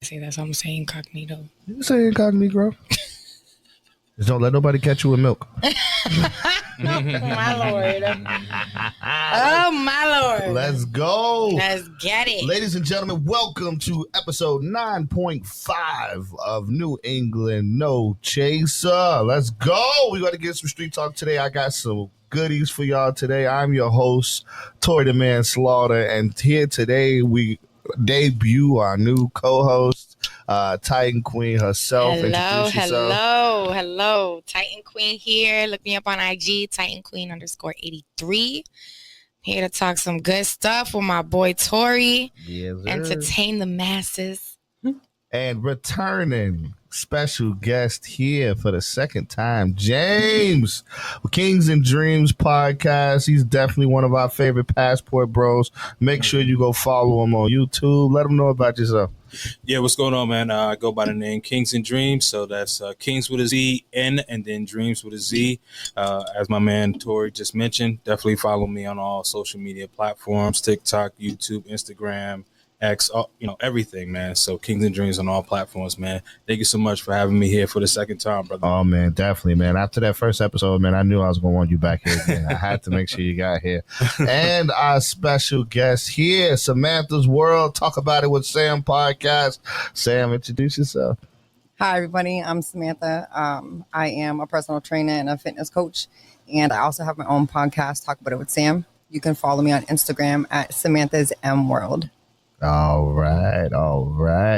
Say that, so I'm gonna say incognito. You say incognito. Just don't let nobody catch you with milk. My lord. Oh, my lord. Let's go. Let's get it. Ladies and gentlemen, welcome to episode 9.5 of New England No Chaser. Let's go. We got to get some street talk today. I got some goodies for y'all today. I'm your host, Tori the Man Slaughter, and here today we debut our new co-host, Titan Queen herself. Hello. Titan Queen here. Look me up on IG, Titan Queen _83. Here to talk some good stuff with my boy Tori. Yes, sir. Entertain the masses. And returning special guest here for the second time, James, KingznDreamz podcast. He's definitely one of our favorite passport bros. Make sure you go follow him on YouTube. Let him know about yourself. Yeah, what's going on, man? I go by the name KingznDreamz, so that's Kings with a Z, N, and then Dreams with a Z. As my man Tori just mentioned, definitely follow me on all social media platforms, TikTok, YouTube, Instagram, X, everything, man. So KingznDreamz on all platforms, man. Thank you so much for having me here for the second time, brother. Oh, man, definitely, man. After that first episode, man, I knew I was going to want you back here again. I had to make sure you got here. And our special guest here, Samantha's World, Talk About It with Sam podcast. Sam, introduce yourself. Hi, everybody. I'm Samantha. I am a personal trainer and a fitness coach, and I also have my own podcast, Talk About It with Sam. You can follow me on Instagram at Samantha's M World. All right.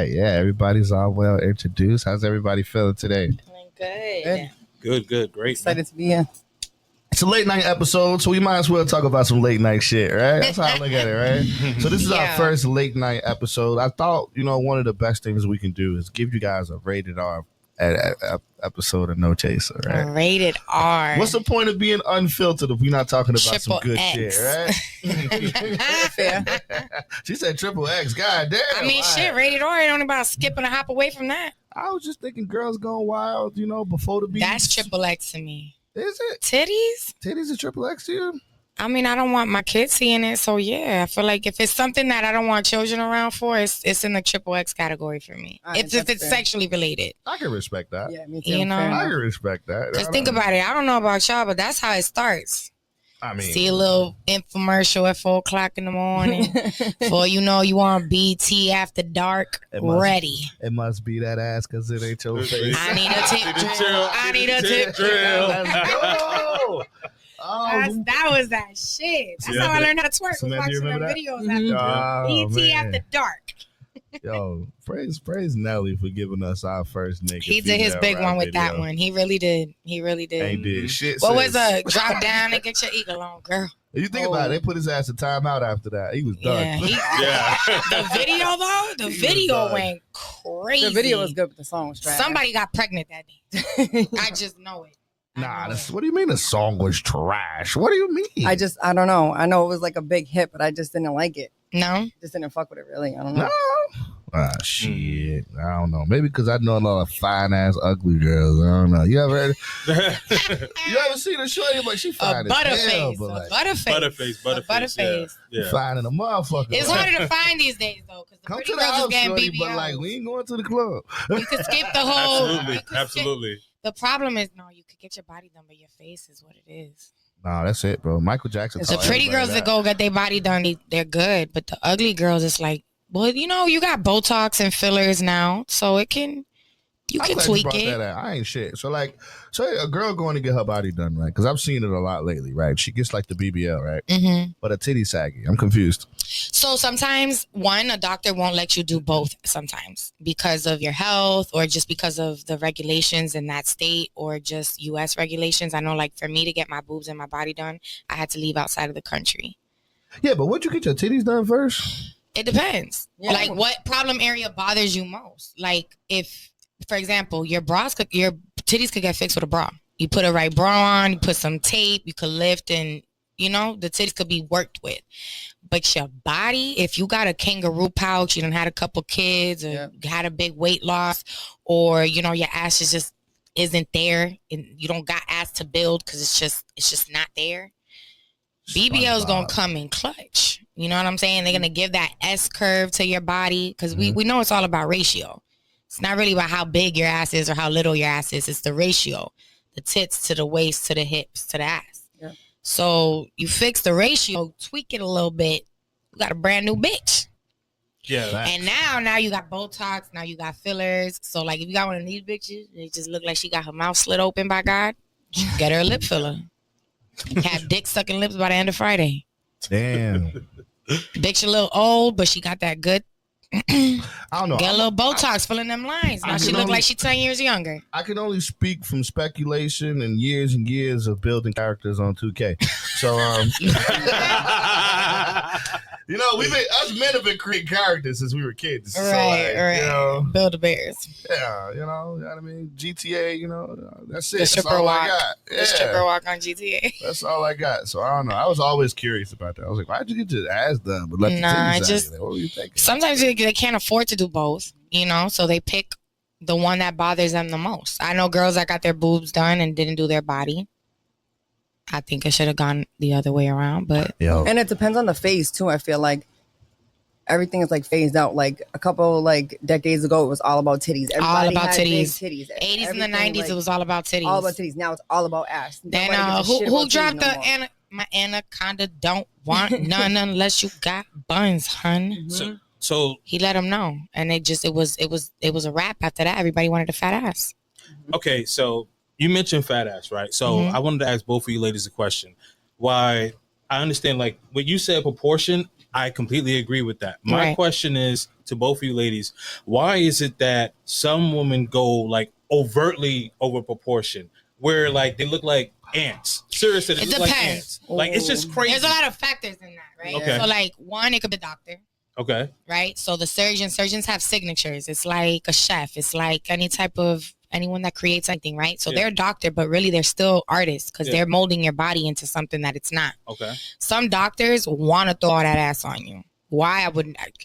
Yeah, everybody's all well introduced. How's everybody feeling today? Feeling good. Good. Great. Excited to be here. It's a late night episode, so we might as well talk about some late night shit, right? That's how I look at it, right? So this is our first late night episode. I thought, one of the best things we can do is give you guys a rated R episode of No Chaser, right? Rated R. What's the point of being unfiltered if we're not talking about Triple some good X. shit, right? Fair. She said triple X. God damn. I mean, shit, rated R ain't only about skipping a hop away from that. I was just thinking girls gone wild, before the beat. That's triple X to me. Is it? Titties? Titties are triple X to you? I mean, I don't want my kids seeing it, so yeah. I feel like if it's something that I don't want children around for, it's in the triple X category for me. If it's sexually related. I can respect that. Yeah, me too. I can respect that. Just think about it. I don't know about y'all, but that's how it starts. I mean, see a little infomercial at 4:00 in the morning. For you want BT after dark. Ready. It must be that ass because it ain't your face. I need a tip drill. Let's go. That was that shit. That's how I learned how to twerk. Samantha, watching them videos after BT after dark. Yo, praise Nelly for giving us our first nigga. He did his big one with that one. He really did. He did shit. What was a drop down and get your eagle on, girl? You think about it, they put his ass in timeout after that. He was done. The video went crazy. The video was good, but the song was trash. Somebody got pregnant that day. I just know it. What do you mean the song was trash? What do you mean? I don't know. I know it was like a big hit, but I just didn't like it. No? Just didn't fuck with it, really. I don't know. No? Shit. I don't know. Maybe because I know a lot of fine-ass ugly girls. I don't know. You ever seen a shorty? Like, she fine as hell. Butterface. Yeah. Fine in a motherfucker. It's harder to find these days, though, because the Come pretty to the girls house, is getting shorty, BBLs. but, like, we ain't going to the club. You could skip the whole... Absolutely. The problem is, you could get your body done, but your face is what it is. Nah, that's it, bro. Michael Jackson. The pretty girls that go get their body done, they're good. But the ugly girls, it's like, well, you got Botox and fillers now, so you can tweak it. I ain't shit. So a girl going to get her body done, right? Because I've seen it a lot lately, right? She gets like the BBL, right? Mm-hmm. But a titty saggy. I'm confused. So sometimes, a doctor won't let you do both sometimes because of your health or just because of the regulations in that state or just U.S. regulations. I know, like, for me to get my boobs and my body done, I had to leave outside of the country. Yeah, but would you get your titties done first? It depends. Yeah. Like, what problem area bothers you most? Like, if, for example, your titties could get fixed with a bra. You put a right bra on, you put some tape, you could lift and, the titties could be worked with. But your body, if you got a kangaroo pouch, you done had a couple kids or had a big weight loss or, your ass just isn't there and you don't got ass to build because it's just not there. BBL is going to come in clutch. You know what I'm saying? They're going to give that S curve to your body because we know it's all about ratio. It's not really about how big your ass is or how little your ass is. It's the ratio. The tits to the waist to the hips to the ass. Yeah. So you fix the ratio, tweak it a little bit. You got a brand new bitch. Yeah. And now you got Botox. Now you got fillers. So like if you got one of these bitches, it just look like she got her mouth slit open by God. Get her a lip filler. Have dick sucking lips by the end of Friday. Damn. Bitch a little old, but she got that good. I don't know. Get a little Botox filling them lines. Now she look like she's 10 years younger. I can only speak from speculation and years of building characters on 2K. So, you know, us men have been creating characters since we were kids. Right, so like, right. You know, Build a Bears. Yeah, you know what I mean? GTA, you know, that's it. The That's all I got. The stripper walk on GTA. That's all I got. So I don't know. I was always curious about that. I was like, why'd you get your ass done? But let the titties out? Like, what were you thinking? Sometimes they can't afford to do both, you know, so they pick the one that bothers them the most. I know girls that got their boobs done and didn't do their body. I think it should have gone the other way around, but and it depends on the phase too. I feel like everything is like phased out. Like a couple like decades ago, it was all about titties. Everybody all about had titties. 80s and the 90s, like, it was all about titties. All about titties. Now it's all about ass. Then who dropped the my anaconda don't want none unless you got buns, hun. Mm-hmm. So he let them know, and it was a wrap after that. Everybody wanted a fat ass. Okay, so you mentioned fat ass, right? So I wanted to ask both of you ladies a question. Why I understand, like when you said proportion, I completely agree with that. My question is to both of you ladies: why is it that some women go like overtly over proportion, where like they look like ants? Seriously, they look like ants. Like it's just crazy. There's a lot of factors in that, right? Okay. So like one, it could be doctor. Okay. Right. So the surgeons have signatures. It's like a chef. It's like anyone that creates anything, right? So they're a doctor, but really they're still artists because they're molding your body into something that it's not. Okay. Some doctors want to throw all that ass on you. Why?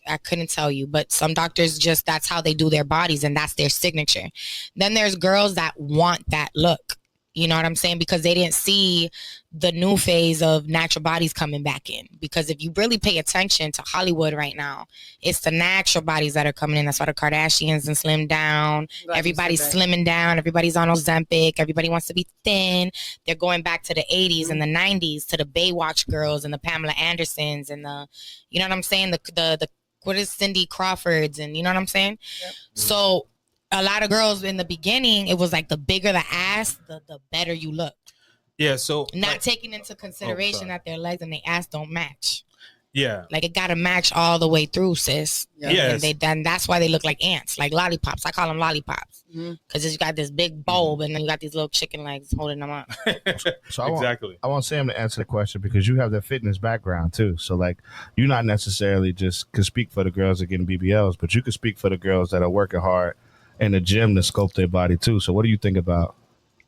I couldn't tell you, but some doctors that's how they do their bodies and that's their signature. Then there's girls that want that look. You know what I'm saying? Because they didn't see the new phase of natural bodies coming back in. Because if you really pay attention to Hollywood right now, it's the natural bodies that are coming in. That's why the Kardashians and slim down. Everybody's slimming down. Everybody's on Ozempic. Everybody wants to be thin. They're going back to the 80s and the 90s, to the Baywatch girls and the Pamela Andersons and the, you know what I'm saying? The what is Cindy Crawford's and you know what I'm saying? Yep. So a lot of girls in the beginning, it was like the bigger the ass, the better you look. Yeah, so not taking into consideration that their legs and their ass don't match. Yeah, like it got to match all the way through, sis. Yeah, and that's why they look like ants, like lollipops. I call them lollipops because you got this big bulb and then you got these little chicken legs holding them up. So I want Sam to answer the question because you have that fitness background too. So like, you're not necessarily just could speak for the girls that are getting BBLs, but you could speak for the girls that are working hard in the gym to sculpt their body too. So what do you think about?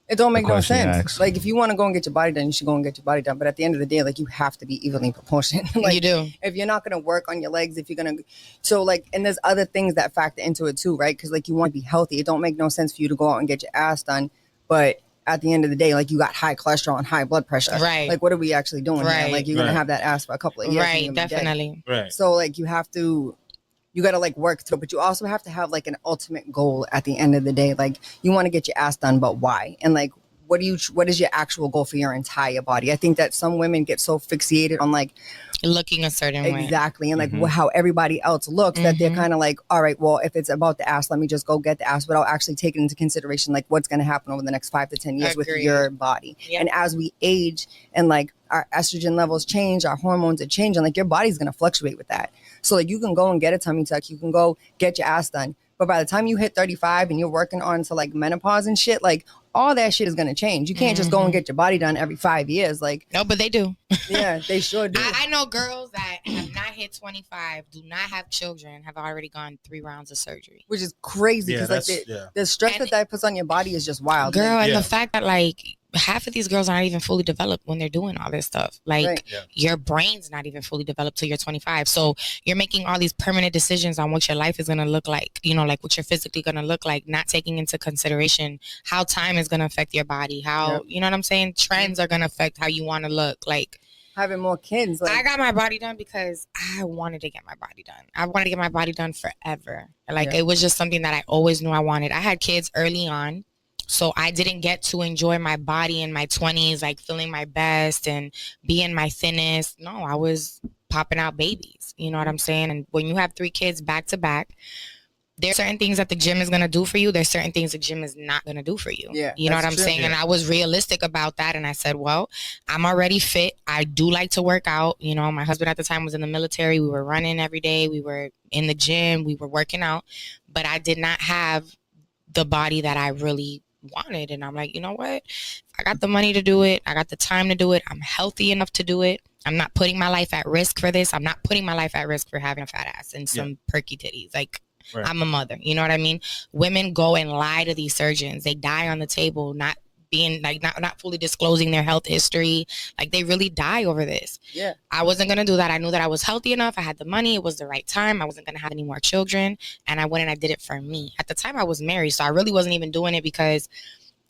It don't make no sense. Like if you want to go and get your body done, you should go and get your body done. But at the end of the day, like you have to be evenly proportioned. Like, you do. If you're not going to work on your legs, if you're going to, so like, and there's other things that factor into it too, right? Because like you want to be healthy. It don't make no sense for you to go out and get your ass done, but at the end of the day, like you got high cholesterol and high blood pressure. Right. Like what are we actually doing here? Like you're going to have that ass for a couple of years. Right. Definitely. Right. So like you got to like work through, but you also have to have like an ultimate goal at the end of the day. Like you want to get your ass done, but why? And like, what is your actual goal for your entire body? I think that some women get so fixated on like looking a certain way. Exactly. And like how everybody else looks that they're kind of like, all right, well, if it's about the ass, let me just go get the ass without actually taking into consideration like what's going to happen over the next 5 to 10 years with your body. Yep. And as we age and like our estrogen levels change, our hormones are changing, like your body's going to fluctuate with that. So like you can go and get a tummy tuck, you can go get your ass done. But by the time you hit 35 and you're working on to like menopause and shit, like all that shit is going to change. You can't just go and get your body done every 5 years. Like, no, but they do. Yeah, they sure do. I know girls that have not hit 25, do not have children, have already gone 3 rounds of surgery. Which is crazy because the stress that puts on your body is just wild. Girl, and the fact that like half of these girls aren't even fully developed when they're doing all this stuff. Like your brain's not even fully developed till you're 25. So you're making all these permanent decisions on what your life is going to look like, you know, like what you're physically going to look like, not taking into consideration how time is going to affect your body, how, you know what I'm saying? Trends are going to affect how you want to look. Like having more kids. I got my body done because I wanted to get my body done. I wanted to get my body done forever. Like, it was just something that I always knew I wanted. I had kids early on, so I didn't get to enjoy my body in my 20s, like feeling my best and being my thinnest. No, I was popping out babies. You know what I'm saying? And when you have 3 kids back to back, there's certain things that the gym is going to do for you. There's certain things the gym is not going to do for you. Yeah, you know what I'm saying? Yeah. And I was realistic about that. And I said, well, I'm already fit. I do like to work out. You know, my husband at the time was in the military. We were running every day. We were in the gym. We were working out. But I did not have the body that I really wanted. And I'm like, you know what? I got the money to do it. I got the time to do it. I'm healthy enough to do it. I'm not putting my life at risk for this. I'm not putting my life at risk for having a fat ass and some perky titties. Like, right. I'm a mother. You know what I mean? Women go and lie to these surgeons. They die on the table, not being like not fully disclosing their health history. Like, they really die over this. Yeah. I wasn't gonna do that. I knew that I was healthy enough. I had the money. It was the right time. I wasn't gonna have any more children. And I went and I did it for me. At the time I was married, so I really wasn't even doing it because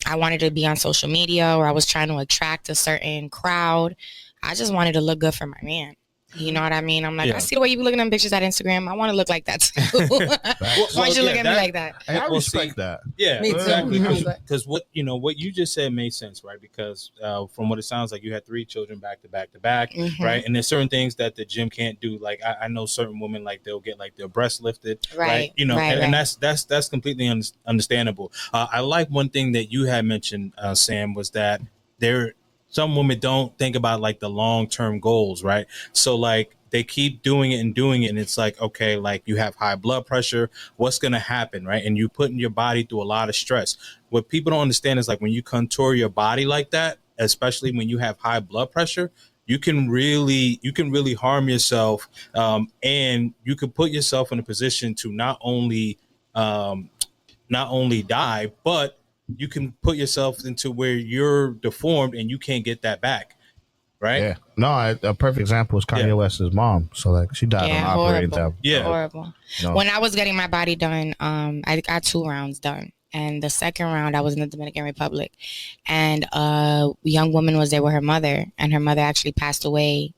I wanted to be on social media or I was trying to attract a certain crowd. I just wanted to look good for my man. You know what I mean? I'm like, I see the way you be looking at them pictures at Instagram. I want to look like that too. Why don't you look at me like that? I respect that. Yeah, Me too. exactly. Because what you just said made sense, right? Because from what it sounds like, you had 3 children back to back to back, right? And there's certain things that the gym can't do. Like I know certain women, like they'll get like their breasts lifted, right? You know, and that's completely understandable. I like one thing that you had mentioned, Sam, was that some women don't think about like the long-term goals, right? So like they keep doing it, and it's like, okay, like you have high blood pressure, what's going to happen, right? And you're putting your body through a lot of stress. What people don't understand is like when you contour your body like that, especially when you have high blood pressure, you can really harm yourself, and you could put yourself in a position to not only die, but you can put yourself into where you're deformed and you can't get that back, right? Yeah. No, a perfect example is Kanye West's mom. So like she died on operating table. Yeah, horrible. No. When I was getting my body done, I got 2 rounds done, and the second round I was in the Dominican Republic, and a young woman was there with her mother, and her mother actually passed away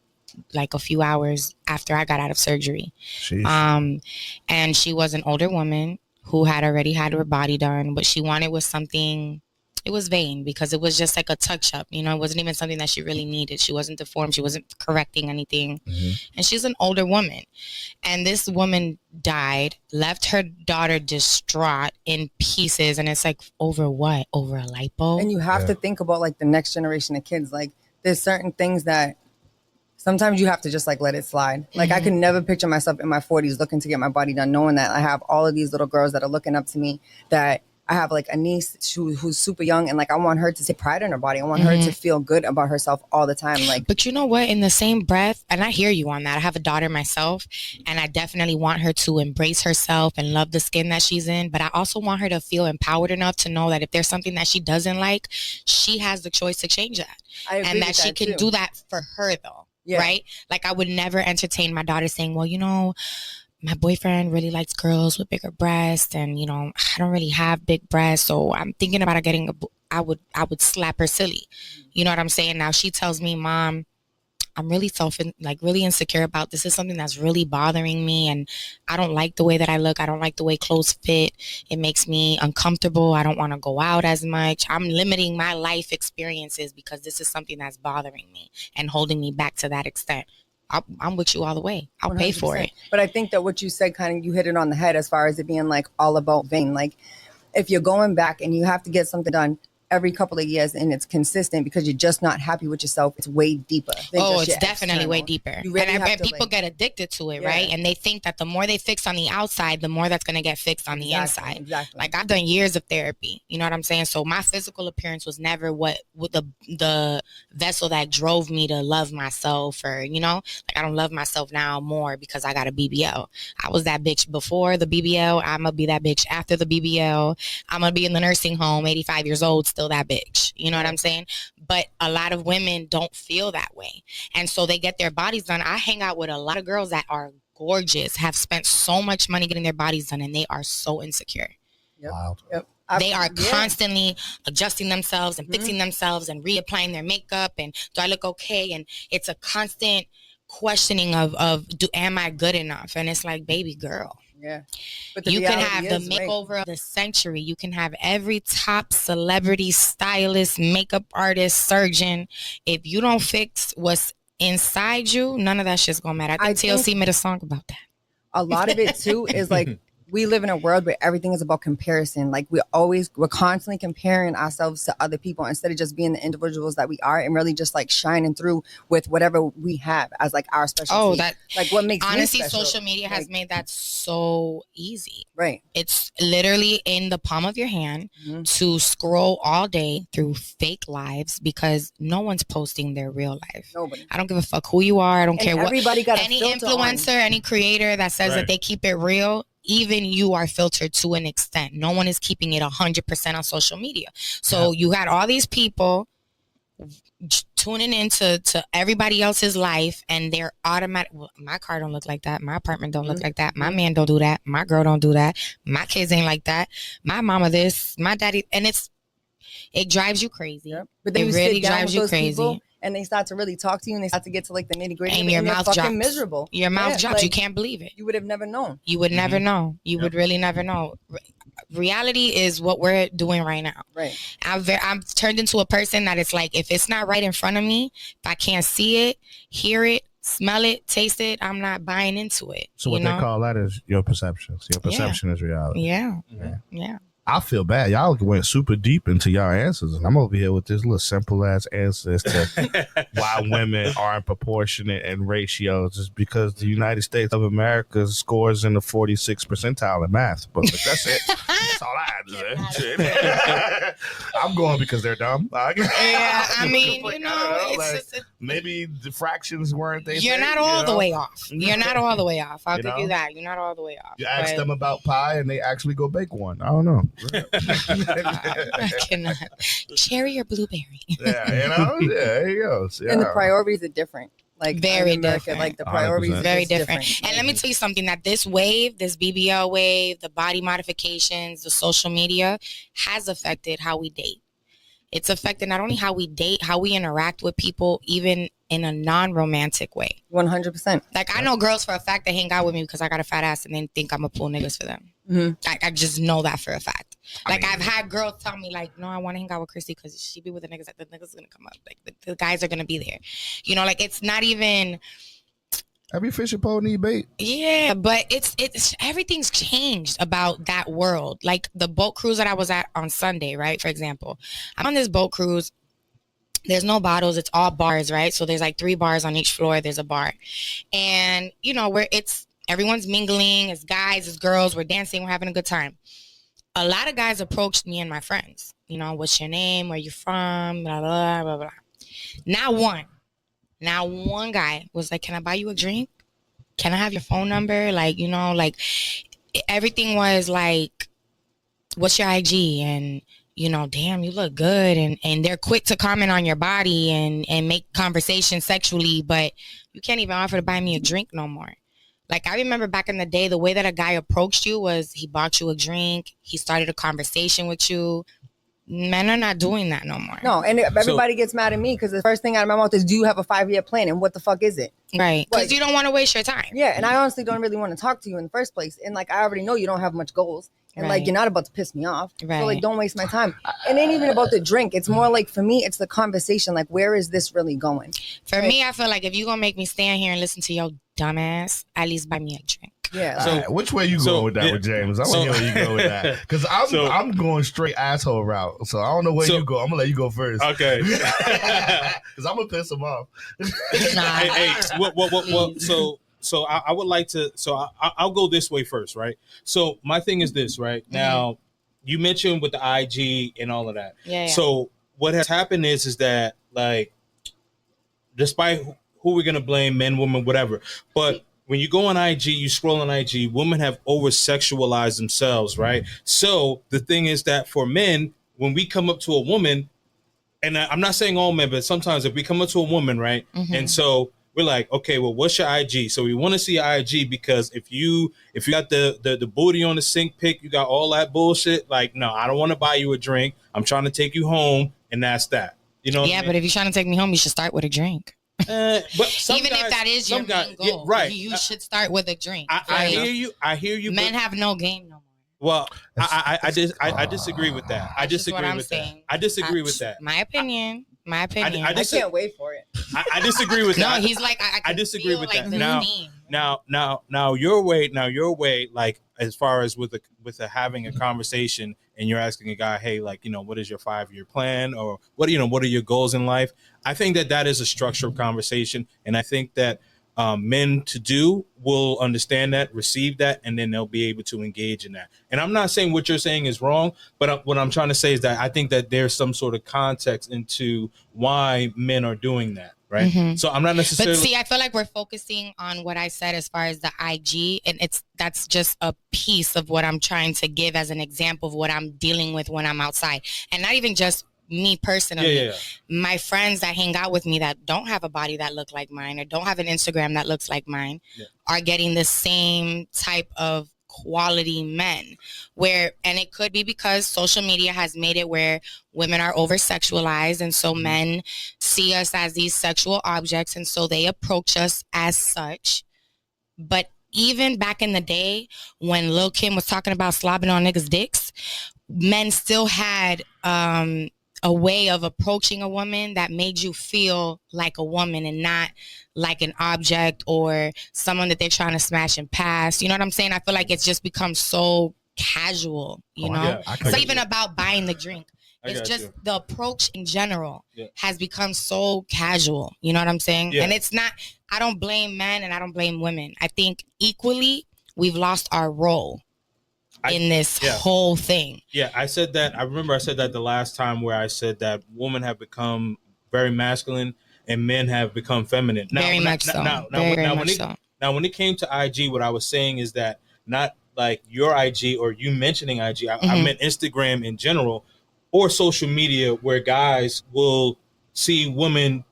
like a few hours after I got out of surgery. Sheesh. And she was an older woman who had already had her body done. What she wanted was something, it was vain because it was just like a touch up. You know, it wasn't even something that she really needed. She wasn't deformed. She wasn't correcting anything. Mm-hmm. And she's an older woman. And this woman died, left her daughter distraught in pieces. And it's like, over what? Over a lipo? And you have to think about like the next generation of kids. Like there's certain things that sometimes you have to just like let it slide. Like I can never picture myself in my 40s looking to get my body done, knowing that I have all of these little girls that are looking up to me, that I have like a niece who's super young, and like I want her to take pride in her body. I want her to feel good about herself all the time. Like, but you know what? In the same breath, and I hear you on that. I have a daughter myself, and I definitely want her to embrace herself and love the skin that she's in. But I also want her to feel empowered enough to know that if there's something that she doesn't like, she has the choice to change that, and that she can do that for her though. Yeah. Right? Like I would never entertain my daughter saying, well, you know, my boyfriend really likes girls with bigger breasts, and you know, I don't really have big breasts, so I'm thinking about getting I would slap her silly. You know what I'm saying? Now she tells me, Mom, I'm really really insecure about this. Is something that's really bothering me, and I don't like the way that I look. I don't like the way clothes fit. It makes me uncomfortable. I don't want to go out as much. I'm limiting my life experiences because this is something that's bothering me and holding me back to that extent. I'm with you all the way. I'll 100%. Pay for it. But I think that what you said, kind of, you hit it on the head as far as it being like all about vain. Like if you're going back and you have to get something done every couple of years and it's consistent because you're just not happy with yourself, it's way deeper. It's definitely way deeper. Really and people get addicted to it, right? And they think that the more they fix on the outside, the more that's going to get fixed on the inside. Exactly. Like I've done years of therapy. You know what I'm saying? So my physical appearance was never what the vessel that drove me to love myself, or, you know, like I don't love myself now more because I got a BBL. I was that bitch before the BBL. I'm going to be that bitch after the BBL. I'm going to be in the nursing home, 85 years old, still that bitch. You know what I'm saying? But a lot of women don't feel that way, and so they get their bodies done. I hang out with a lot of girls that are gorgeous, have spent so much money getting their bodies done, and they are so insecure. Yep. Yep. They are constantly adjusting themselves and fixing themselves and reapplying their makeup. And do I look okay? And it's a constant questioning of am I good enough? And it's like, baby girl. Yeah. But you can have the makeover of the century. You can have every top celebrity, stylist, makeup artist, surgeon. If you don't fix what's inside you, none of that shit's gonna matter. I think TLC made a song about that. A lot of it too is like, we live in a world where everything is about comparison. Like we're constantly comparing ourselves to other people instead of just being the individuals that we are and really just like shining through with whatever we have as like our specialty. Oh, that like what makes honestly, me special. social media has made that so easy. Right. It's literally in the palm of your hand to scroll all day through fake lives because no one's posting their real life. Nobody. I don't give a fuck who you are. I don't care what. Everybody got any influencer, any creator that says that they keep it real. Even you are filtered to an extent. No one is keeping it 100% on social media. So you had all these people tuning into everybody else's life, and they're automatic. Well, my car don't look like that. My apartment don't look like that. My man don't do that. My girl don't do that. My kids ain't like that. My mama this. My daddy, and it drives you crazy. Yep. But then it really drives you crazy. People, and they start to really talk to you, and they start to get to like the nitty gritty, and your mouth fucking drops. Miserable. Your mouth drops. Like, you can't believe it. You would have never known. You would never know. You would really never know. Reality is what we're doing right now. Right. I'm turned into a person that it's like, if it's not right in front of me, if I can't see it, hear it, smell it, taste it, I'm not buying into it. So what they call that is your perception. So your perception is reality. Yeah. I feel bad. Y'all went super deep into y'all answers, and I'm over here with this little simple ass answers to why women aren't proportionate in ratios. Is because the United States of America scores in the 46th percentile in math. But that's it. That's all I had to say. I'm going because they're dumb. I mean, you know, maybe the fractions weren't they? You're not all the way off. You're not all the way off. I'll give you that. You're not all the way off. You ask them about pie, and they actually go bake one. I don't know. I cannot. Cherry or blueberry? There you go. Yeah. And the priorities are different. Like very different. Like the priorities are very different. And let me tell you something, that this wave, this BBL wave, the body modifications, the social media has affected how we date. It's affected not only how we date, how we interact with people, even in a non-romantic way. 100%. Like, I know girls for a fact that hang out with me because I got a fat ass and they think I'm a pull niggas for them. I just know that for a fact. Like, I've had girls tell me, like, no, I want to hang out with Chrissy because she be with the niggas. Like, the niggas going to come up. Like, the guys are going to be there. You know, like, it's not even... Every fishing pole need bait. Yeah, but it's everything's changed about that world. Like the boat cruise that I was at on Sunday, right? For example, I'm on this boat cruise. There's no bottles. It's all bars, right? So there's like 3 bars on each floor. There's a bar. And, you know, everyone's mingling. It's guys, it's girls. We're dancing. We're having a good time. A lot of guys approached me and my friends. You know, what's your name? Where you from? Blah, blah, blah, blah. Now one guy was like, can I buy you a drink? Can I have your phone number? Like, you know, like everything was like, what's your IG? And, you know, damn, you look good. And they're quick to comment on your body and make conversation sexually, but you can't even offer to buy me a drink no more. Like, I remember back in the day, the way that a guy approached you was he bought you a drink. He started a conversation with you. Men are not doing that no more. No, and everybody gets mad at me because the first thing out of my mouth is, do you have a 5-year plan? And what the fuck is it? Right. Because you don't want to waste your time. Yeah, and I honestly don't really want to talk to you in the first place. And, like, I already know you don't have much goals. And, like, you're not about to piss me off. Right. So, like, don't waste my time. It ain't even about the drink. It's more like, for me, it's the conversation. Like, where is this really going? For me, I feel like if you're going to make me stand here and listen to your dumbass, at least buy me a drink. Yeah. So, right, which way you going with that with James? I want to hear where you go with that. Because I'm going straight asshole route. So I don't know where you go. I'm going to let you go first. Okay. Because I'm going to piss him off. So I would like to, I'll go this way first, right? So my thing is this, right? Now, you mentioned with the IG and all of that. Yeah. So what has happened is that, like, despite who we're going to blame, men, women, whatever, but when you go on IG, you scroll on IG, women have over-sexualized themselves, right? So the thing is that for men, when we come up to a woman, and I'm not saying all men, but sometimes if we come up to a woman, right? And so we're like, okay, well, what's your IG? So we want to see your IG because if you got the booty on the sink pic, you got all that bullshit. Like, no, I don't want to buy you a drink. I'm trying to take you home, and that's that. You know? Yeah, but if you're trying to take me home, you should start with a drink. But even if that is your main goal, yeah, right? You should start with a drink. I hear you. I hear you. Men have no game no more. Well, I disagree with that. I disagree with that. I disagree with that. My opinion. I can't wait for it. I disagree with that. No, he's like I disagree with like that. Now your way, like as far as with having a conversation and you're asking a guy, hey, like, you know, what is your 5-year plan, or what are your goals in life? I think that is a structured conversation, and I think that men will understand that, receive that, and then they'll be able to engage in that. And I'm not saying what you're saying is wrong, but what I'm trying to say is that I think that there's some sort of context into why men are doing that, right? Mm-hmm. So I'm not necessarily. But see, I feel like we're focusing on what I said as far as the IG, and that's just a piece of what I'm trying to give as an example of what I'm dealing with when I'm outside, and not even just me personally. Yeah. My friends that hang out with me that don't have a body that look like mine or don't have an Instagram that looks like mine are getting the same type of quality men, and it could be because social media has made it where women are over sexualized, and so men see us as these sexual objects, and so they approach us as such. But even back in the day when Lil' Kim was talking about slobbing on niggas' dicks, men still had a way of approaching a woman that made you feel like a woman and not like an object or someone that they're trying to smash and pass. You know what I'm saying? I feel like it's just become so casual, you know? Yeah, it's not even about buying the drink. It's just the approach in general has become so casual. You know what I'm saying? Yeah. And it's not, I don't blame men and I don't blame women. I think equally we've lost our role in this whole thing. Yeah, I said that. I remember I said that the last time where I said that women have become very masculine and men have become feminine. Now, very much so. Now, when it came to IG, what I was saying is that not like your IG or you mentioning IG. I meant Instagram in general or social media where guys will see women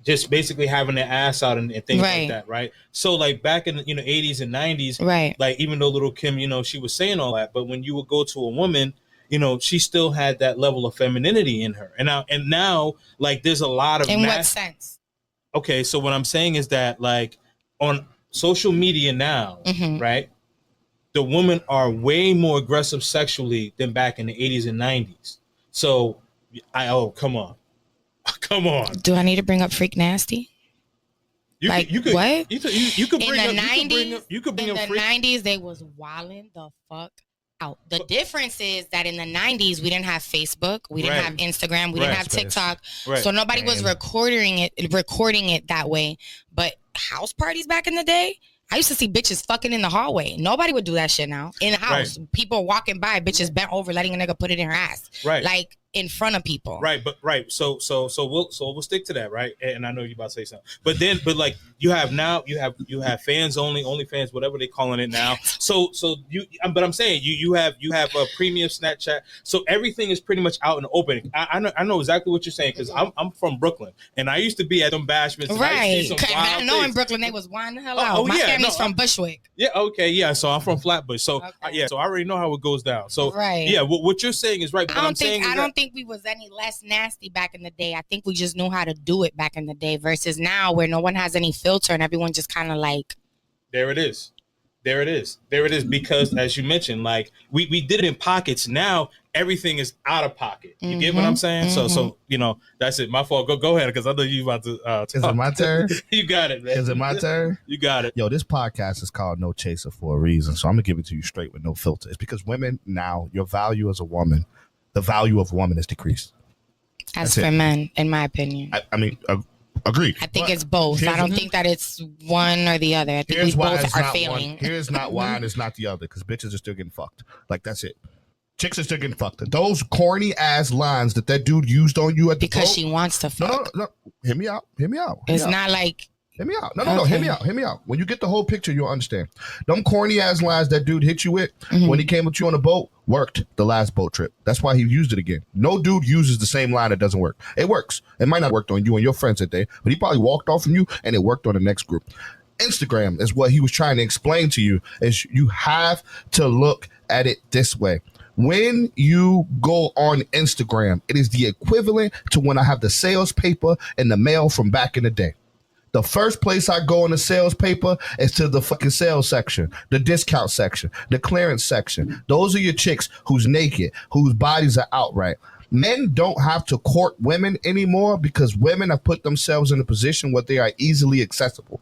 just basically having their ass out and things like that, right? So like back in the 80s and 90s, like even though Lil' Kim, she was saying all that, but when you would go to a woman, she still had that level of femininity in her. And now like there's a lot of what sense? Okay, so what I'm saying is that like on social media now, right? The women are way more aggressive sexually than back in the 80s and 90s. So come on. Come on. Do I need to bring up Freak Nasty? You could what? You could bring in the 90s. You could bring in the 90s. They was wilding the fuck out. The difference is that in the 90s we didn't have Facebook, we didn't have Instagram, we didn't have TikTok, so nobody was recording it that way. But house parties back in the day, I used to see bitches fucking in the hallway. Nobody would do that shit now. In the house, people walking by, bitches bent over, letting a nigga put it in her ass. Right. Like in front of people. Right. So we'll stick to that, right? And I know you about to say something. But like you have fans only fans, whatever they calling it now. So but I'm saying you have a premium Snapchat. So everything is pretty much out in the open. I know exactly what you're saying because I'm from Brooklyn and I used to be at them bashments. Right. I know in Brooklyn they was winding the hell out. My family's from Bushwick. Yeah. Okay. Yeah. So I'm from Flatbush. So so I already know how it goes down. So yeah, what you're saying is right. But I don't think we was any less nasty back in the day. I think we just knew how to do it back in the day versus now where no one has any filter and everyone just kind of like. There it is. Because as you mentioned, like we did it in pockets. Now everything is out of pocket. You get what I'm saying? So that's it. My fault. Go ahead because I know you about to. Talk. Is it my turn? You got it, man. Is it my turn? You got it. Yo, this podcast is called No Chaser for a reason. So I'm gonna give it to you straight with no filter. It's because women now, your value as a woman, the value of a woman is decreased. As for men, in my opinion. I mean, agreed. I think it's both. I don't think that it's one or the other. I think we both are failing. Here's not why and it's not the other because bitches are still getting fucked. Like, that's it. Chicks are still getting fucked. Those corny ass lines that dude used on you at the because boat, she wants to fuck. No. Hear me out. It's not like Hear me out. No. Hear me out. When you get the whole picture, you'll understand. Them corny ass lines that dude hit you with when he came with you on the boat worked the last boat trip. That's why he used it again. No dude uses the same line that doesn't work. It works. It might not work on you and your friends that day, but he probably walked off from you and it worked on the next group. Instagram is what he was trying to explain to you, is you have to look at it this way. When you go on Instagram, it is the equivalent to when I have the sales paper in the mail from back in the day. The first place I go in the sales paper is to the fucking sales section, the discount section, the clearance section. Those are your chicks who's naked, whose bodies are outright. Men don't have to court women anymore because women have put themselves in a position where they are easily accessible.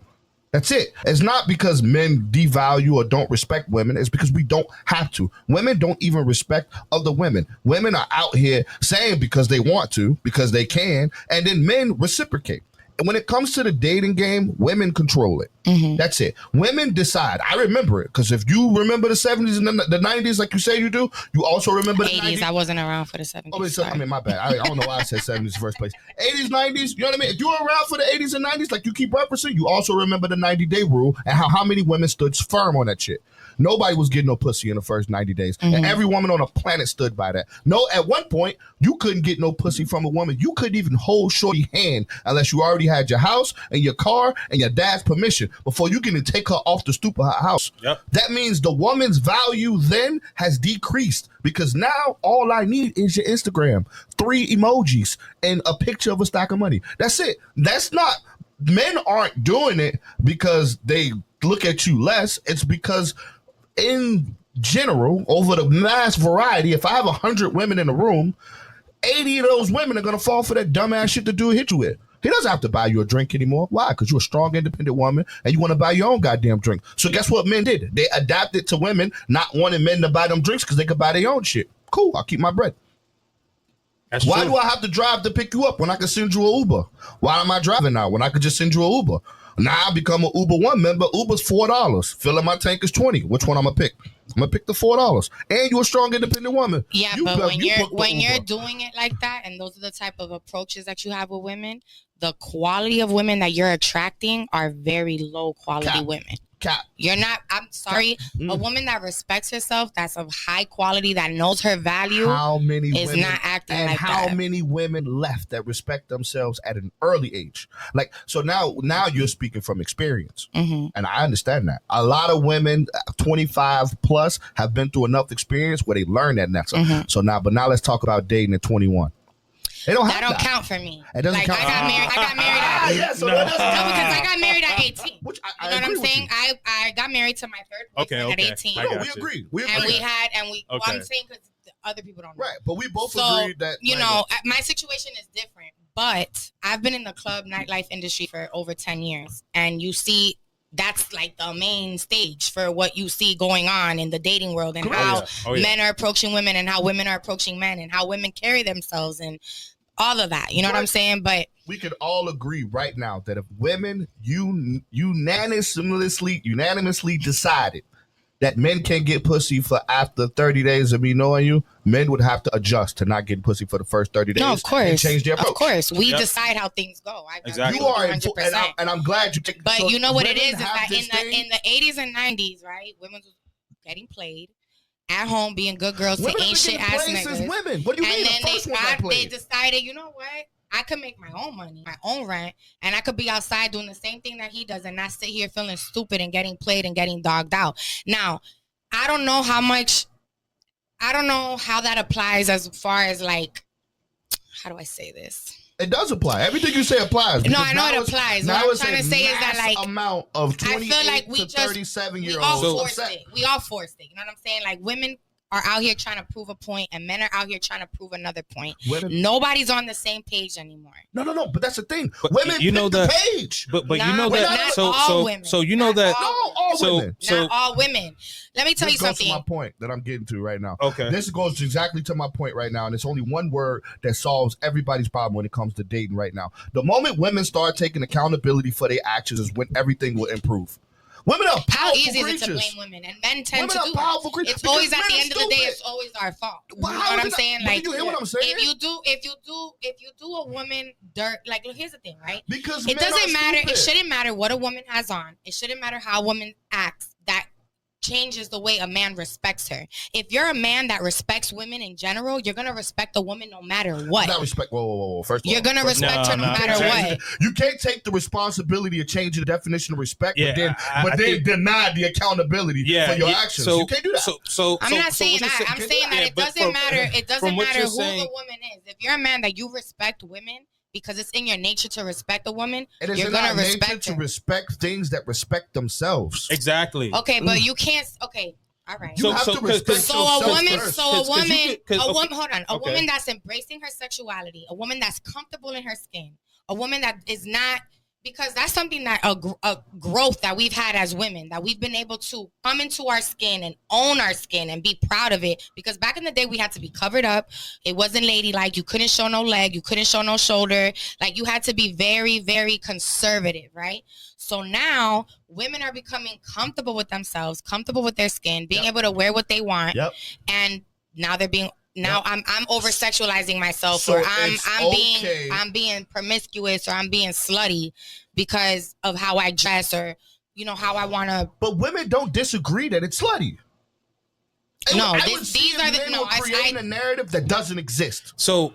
That's it. It's not because men devalue or don't respect women. It's because we don't have to. Women don't even respect other women. Women are out here saying because they want to, because they can, and then men reciprocate. And when it comes to the dating game, women control it. That's it. Women decide. I remember it because if you remember the 70s and the 90s, like you say you do, you also remember the 80s. I wasn't around for the 70s. Oh, so, I mean, my bad. I don't know why I said 70s in the first place. 80s, 90s, you know what I mean? If you were around for the 80s and 90s, like you keep referencing, you also remember the 90-day rule and how many women stood firm on that shit. Nobody was getting no pussy in the first 90 days. And every woman on the planet stood by that. No, at one point, you couldn't get no pussy from a woman. You couldn't even hold shorty hand unless you already had your house and your car and your dad's permission before you can take her off the stoop of her house. Yep. That means the woman's value then has decreased because now all I need is your Instagram, 3 emojis, and a picture of a stack of money. That's it. That's not, men aren't doing it because they look at you less. It's because in general, over the mass variety, if I have 100 women in a room, 80 of those women are going to fall for that dumbass shit the dude hit you with. He doesn't have to buy you a drink anymore. Why? Because you're a strong, independent woman and you want to buy your own goddamn drink. So guess what men did? They adapted to women not wanting men to buy them drinks because they could buy their own shit. Cool, I'll keep my bread. That's Why true. Do I have to drive to pick you up when I can send you an Uber? Why am I driving now when I could just send you an Uber? Now I become an Uber One member. Uber's $4. Filling my tank is $20. Which one I'm gonna pick? I'm gonna pick the $4. And you're a strong, independent woman. Yeah, but when you're doing it like that, and those are the type of approaches that you have with women, the quality of women that you're attracting are very low quality women. You're not, I'm sorry, a woman that respects herself, that's of high quality, that knows her value, is women, not acting like that. And how many women left that respect themselves at an early age? Like, so now you're speaking from experience. And I understand that. A lot of women, 25 plus, have been through enough experience where they learn that lesson. So now let's talk about dating at 21. That don't count for me. It doesn't count. I got married at because I got married at 18. Which you know what I'm saying? I got married to my third boyfriend at 18. No, we agree. I'm saying because other people don't know. Right, but we both agreed that. You know, my situation is different, but I've been in the club nightlife industry for over 10 years, and you see. That's like the main stage for what you see going on in the dating world and how men are approaching women and how women are approaching men and how women carry themselves and all of that. You know what I'm saying? But we could all agree right now that if women unanimously decided that men can't get pussy for after 30 days of me knowing you, men would have to adjust to not getting pussy for the first 30 days. No, of course. And change their approach. Of course. We decide how things go. Exactly. You are, and I'm glad you take. But so you know what it is that in the 80s and 90s, right? Women was getting played at home, being good girls to ain't shit ass niggas. Women. What do you mean? They decided, you know what? I could make my own money, my own rent, and I could be outside doing the same thing that he does and not sit here feeling stupid and getting played and getting dogged out. Now, I don't know how that applies as far as like, how do I say this? It does apply. Everything you say applies. No, I know it applies. What I'm trying to say is that like amount of 28 to 37-year-olds. We all forced it. You know what I'm saying? Like women are out here trying to prove a point and men are out here trying to prove another point. Nobody's on the same page anymore. No. But that's the thing. Women pick the page. But you know that. So you know that. Not all women. Let me tell you something. This goes to my point that I'm getting to right now. Okay. This goes exactly to my point right now. And it's only one word that solves everybody's problem when it comes to dating right now. The moment women start taking accountability for their actions is when everything will improve. Women are How powerful easy creatures. is it to blame women? And men tend Women to are do powerful that. creatures It's always because at the men end are of the day, stupid. it's always our fault. Well, You know how what is I'm it saying? not- Like, you hear what I'm saying? if you do a woman dirt, like, look, here's the thing, right? Because It men doesn't are matter. stupid. It shouldn't matter what a woman has on. It shouldn't matter how a woman acts. That changes the way a man respects her. If you're a man that respects women in general, you're gonna respect a woman no matter what. Not respect. Whoa. First of You're all, gonna first of all, respect her no matter what. You can't take the responsibility of changing the definition of respect, Yeah, but then deny the accountability for your actions. So, you can't do that. I'm not saying what you're that. I'm saying that it doesn't matter. It doesn't matter who the woman is. If you're a man that you respect women because it's in your nature to respect a woman, it is you're in gonna our nature respect to her. respect things that respect themselves. Exactly. Okay, but you can't. Okay, all right. You have to respect So yourself a woman, first. hold on. A Okay. woman that's embracing her sexuality, a woman that's comfortable in her skin, a woman that is not, because that's something that a growth that we've had as women, that we've been able to come into our skin and own our skin and be proud of it. Because back in the day, we had to be covered up. It wasn't ladylike. You couldn't show no leg. You couldn't show no shoulder. Like, you had to be very, very conservative, right? So now women are becoming comfortable with themselves, comfortable with their skin, being able to wear what they want. And now they're being I'm over sexualizing myself, So or it's I'm being promiscuous, or I'm being slutty because of how I dress, or how I want to. But women don't disagree that it's slutty. No, these are the creating a narrative that doesn't exist. So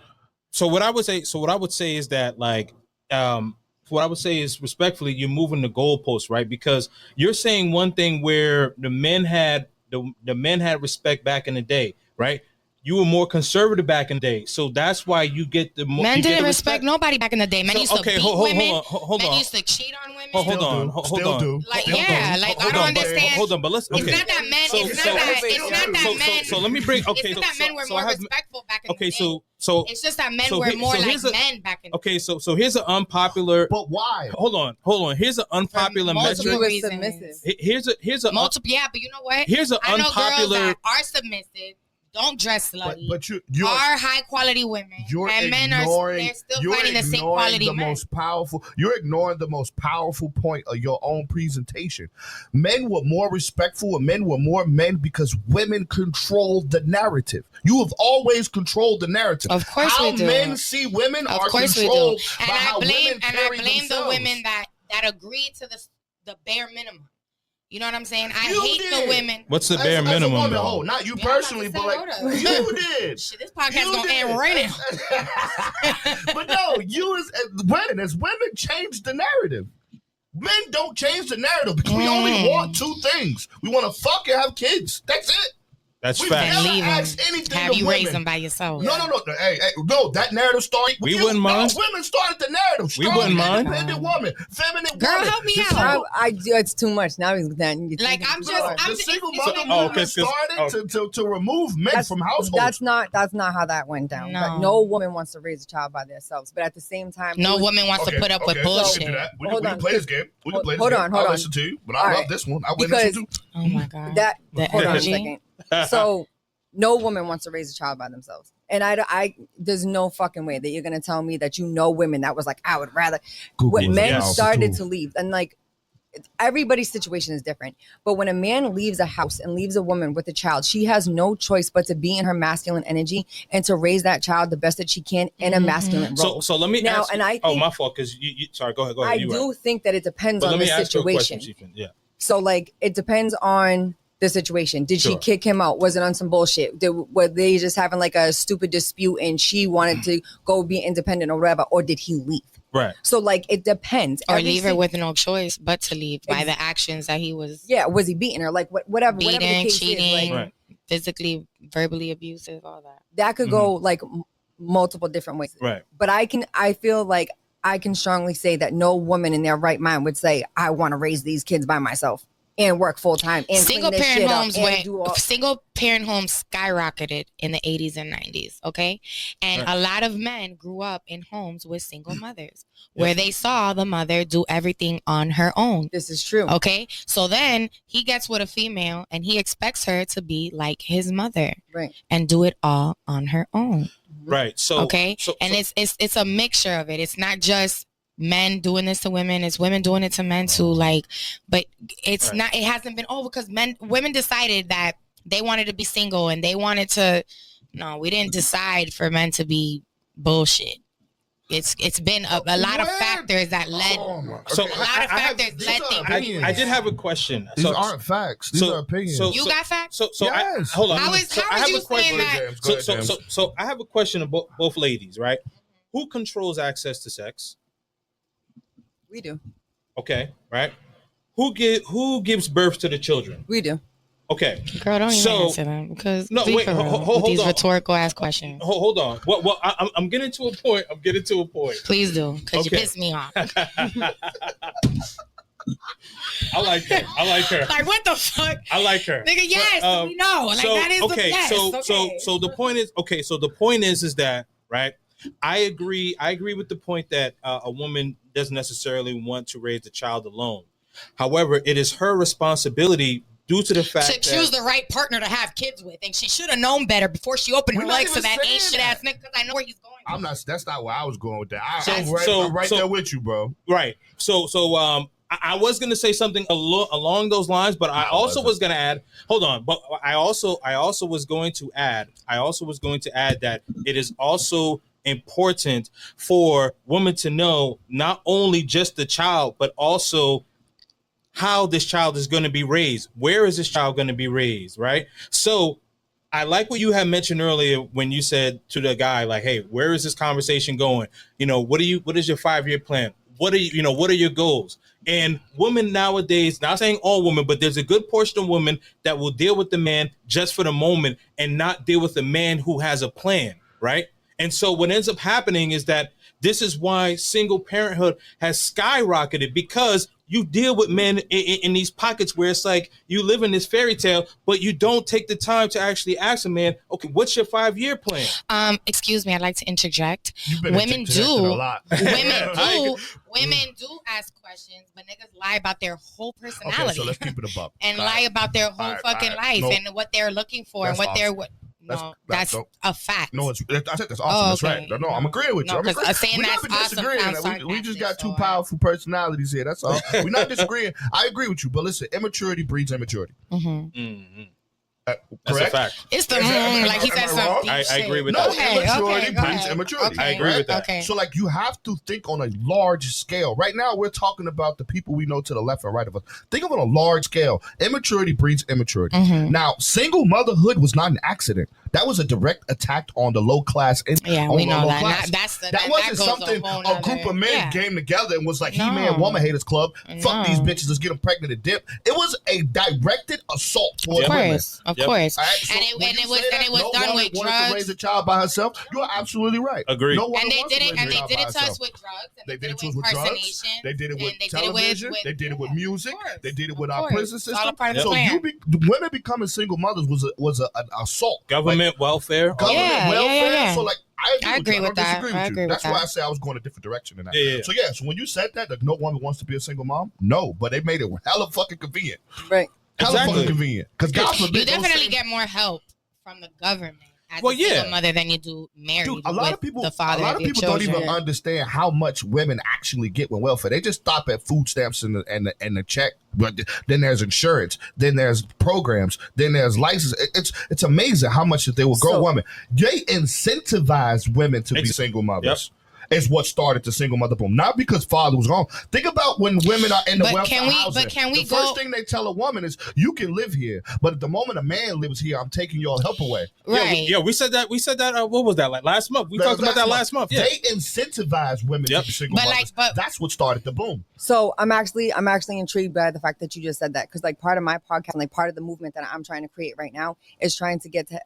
what I would say is that, like, what I would say is, respectfully, you're moving the goalposts, right? Because you're saying one thing where the men had respect back in the day, right? You were more conservative back in the day, so that's why you get the more. Men didn't respect nobody back in the day. Men used to beat women. Men used to cheat on women. Hold on. Like, I don't understand. Hold on, but let's. Okay. It's not that men. It's not that men. So let me bring. Okay. It's not that men were more respectful back in the day. Okay. So it's just that men were more like men back in the day. Okay. So here's an unpopular. But why? Hold on. Here's an unpopular metric. Here's a multiple. Yeah, but you know what? Here's an unpopular. I know girls that are submissive. Don't dress slutty. But you are high quality women, and men they're still finding the same quality men. You're ignoring the most powerful point of your own presentation. Men were more respectful, and men were more men because women controlled the narrative. You have always controlled the narrative. Of course how we do. men see women of are course controlled we do. by how women carry I blame themselves. the women that agreed to the bare minimum. You know what I'm saying? I hate the women. What's the bare minimum? Oh, not you personally, but like you did. Shit, this podcast gonna end right now. But no, you as women change the narrative. Men don't change the narrative because we only want two things. We want to fuck and have kids. That's it. That's we fact. never asked anything have of you women. raised them by yourself? No. Hey, no, that narrative started. We wouldn't mind. No, women started the narrative. We wouldn't mind. Independent woman, feminine girl, woman. help me out. I do. It's too much now. He's done. Like I'm the single mother movement started to remove men from households. That's not how that went down. No. But no woman wants to raise a child by themselves. But at the same time, no woman wants to put up with bullshit. We can play this game. We can play this game. I'll listen to you, but I love this one. I win this one too. Oh my god. Hold on a second. So. No woman wants to raise a child by themselves. And I there's no fucking way that you're going to tell me that women that was like, I would rather. When men started to leave, and like everybody's situation is different. But when a man leaves a house and leaves a woman with a child, she has no choice but to be in her masculine energy and to raise that child the best that she can in a masculine role. So let me ask you, I think, my fault, because you sorry, go ahead. I do think that it depends on the situation. Yeah. So like it depends on the situation. Did she kick him out? Was it on some bullshit? Were they just having like a stupid dispute and she wanted to go be independent or whatever? Or did he leave? Right. So like it depends. Or leave her with no choice but to leave by the actions that he was. Yeah, was he beating her? Like whatever the case cheating, is, like, physically, verbally abusive, all that. That could go like multiple different ways. Right. But I feel like I can strongly say that no woman in their right mind would say, I want to raise these kids by myself and work full time and single parent homes skyrocketed in the 80s and 90s. Okay. And a lot of men grew up in homes with single mothers where they saw the mother do everything on her own. This is true. Okay. So then he gets with a female and he expects her to be like his mother. Right. And do it all on her own. Right. So okay. And it's a mixture of it. It's not just men doing this to women. It's women doing it to men too. Like, but it's not. It hasn't been over because women decided that they wanted to be single and they wanted to. No, we didn't decide for men to be bullshit. It's been a lot of factors that led. So a lot of factors led things. I did have a question. These aren't facts. These are opinions. You got facts? So yes. Hold on. How is you saying that? So I have a question of both ladies, right? Who controls access to sex? We do. Okay, right. Who gives birth to the children? We do. Okay, girl, don't even answer them because hold these on. rhetorical ass questions. Hold on. Well, I'm getting to a point. Please do, because you piss me off. I like her. Like, what the fuck? I like her. Nigga, yes, we know. Like, that is okay. The yes. So the point is, okay. So the point is that, right? I agree with the point that a woman doesn't necessarily want to raise the child alone. However, it is her responsibility due to the fact to choose the right partner to have kids with, and she should have known better before she opened her legs to that ain't shit ass nigga. Because I know where he's going. That's not where I was going with that. I'm right there with you, bro. Right. So I was gonna say something along those lines, but I also was gonna add. Hold on, but I also was going to add that it is also important for women to know not only just the child, but also how this child is going to be raised. Where is this child going to be raised, right? So I like what you had mentioned earlier when you said to the guy, like, hey, where is this conversation going? You know, what is your 5-year plan? What are your goals? And women nowadays, not saying all women, but there's a good portion of women that will deal with the man just for the moment and not deal with the man who has a plan, right? And so what ends up happening is that this is why single parenthood has skyrocketed, because you deal with men in these pockets where it's like you live in this fairy tale, but you don't take the time to actually ask a man, okay, what's your 5-year plan? Excuse me, I'd like to interject. Women do ask questions, but niggas lie about their whole personality. Okay, so let's keep it above. And lie about their whole fucking life and what they're looking for and what they're that's a fact. No, I said that's awesome. That's right. No, I'm agreeing with you. No, saying that's awesome. We just got two powerful personalities here. That's all. We're not disagreeing. I agree with you, but listen, immaturity breeds immaturity. That's a fact. It's the like he said something. I agree with that. Immaturity breeds immaturity. I agree with that. Okay. So, like, you have to think on a large scale. Right now, we're talking about the people we know to the left and right of us. Think of it on a large scale. Immaturity breeds immaturity. Now, single motherhood was not an accident. That was a direct attack on the low class. Yeah, we know that. That wasn't something a group of men came together and was like, He-Man Woman Haters Club. Fuck these bitches, let's get them pregnant and dip. It was a directed assault towards women. Of course. Right, so and it was done with drugs. To raise a child by herself. You're absolutely right. Agreed. And they did it to us with drugs. They did it to us with drugs. They did it with television. They did it with music. They did it with our prison system. So women becoming single mothers was an assault. Government welfare. Government welfare. So, like, I agree with that. That's why I say I was going a different direction in that. Yeah. So when you said that no woman wants to be a single mom, no, but they made it hella fucking convenient. Right. Hella fucking convenient. Because God forbid, you definitely get more help from the government as a single mother than you do married. Dude, a lot of people don't even understand how much women actually get with welfare. They just stop at food stamps and the check. But then there's insurance, then there's programs, then there's license. It's amazing how much that they will grow women. They incentivize women to be single mothers. Is what started the single mother boom. Not because father was gone. Think about when women are in the welfare housing. The first thing they tell a woman is, you can live here, but at the moment a man lives here, I'm taking your help away. Right. Yeah, we said that. What was that, like last month? We talked about that last month. Yeah. They incentivize women to be single mothers. That's what started the boom. So I'm actually intrigued by the fact that you just said that, because like part of my podcast, like part of the movement that I'm trying to create right now is trying to get to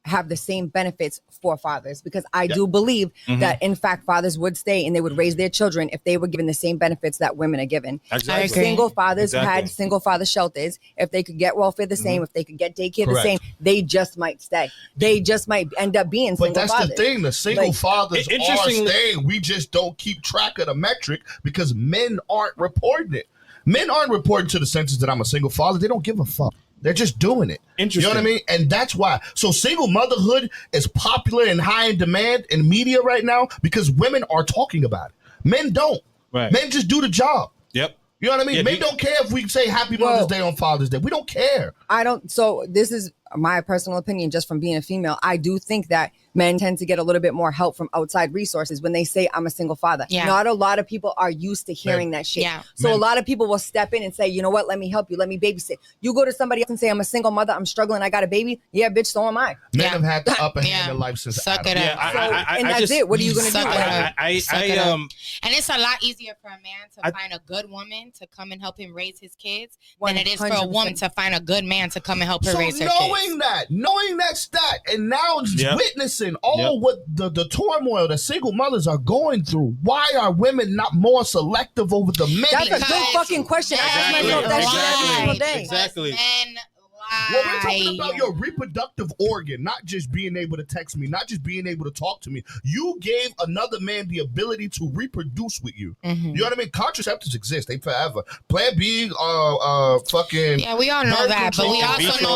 have the same benefits for fathers, because I do believe that in fact fathers would stay and they would raise their children if they were given the same benefits that women are given. Exactly. Single fathers had single father shelters. If they could get welfare the same, if they could get daycare the same, they just might stay. They just might end up being single fathers. But that's the thing, the single fathers are staying. We just don't keep track of the metric because men aren't reporting it. Men aren't reporting to the census that I'm a single father. They don't give a fuck. They're just doing it. Interesting. You know what I mean? And that's why. So single motherhood is popular and high in demand in media right now because women are talking about it. Men don't. Right. Men just do the job. Yep. You know what I mean? Yeah, Men don't care if we say Happy Mother's Day on Father's Day. We don't care. I don't. So this is my personal opinion, just from being a female. I do think that men tend to get a little bit more help from outside resources when they say I'm a single father. Yeah. Not a lot of people are used to hearing that shit. Yeah. So a lot of people will step in and say, you know what? Let me help you. Let me babysit. You go to somebody else and say I'm a single mother. I'm struggling. I got a baby. Yeah, bitch. So am I. Men Yeah. have had the upper hand Yeah. in life since Suck Adam. it Yeah, up. And that's it. What are you gonna do? Suck it up. Suck it up. um, And it's a lot easier for a man to find a good woman to come and help him raise his kids than it is for a 100%. woman to find a good man to come and help her So raise her knowing that stat, and now witnessing all what the turmoil that single mothers are going through, why are women not more selective over the men? That's a Because good fucking question. I ask myself that shit every single day. Exactly. Men Well, we're talking about your reproductive organ, not just being able to text me, not just being able to talk to me. You gave another man the ability to reproduce with you. Mm-hmm. You know what I mean? Contraceptives exist; they forever. Plan B, fucking. Yeah, we all know that, but we also know that's you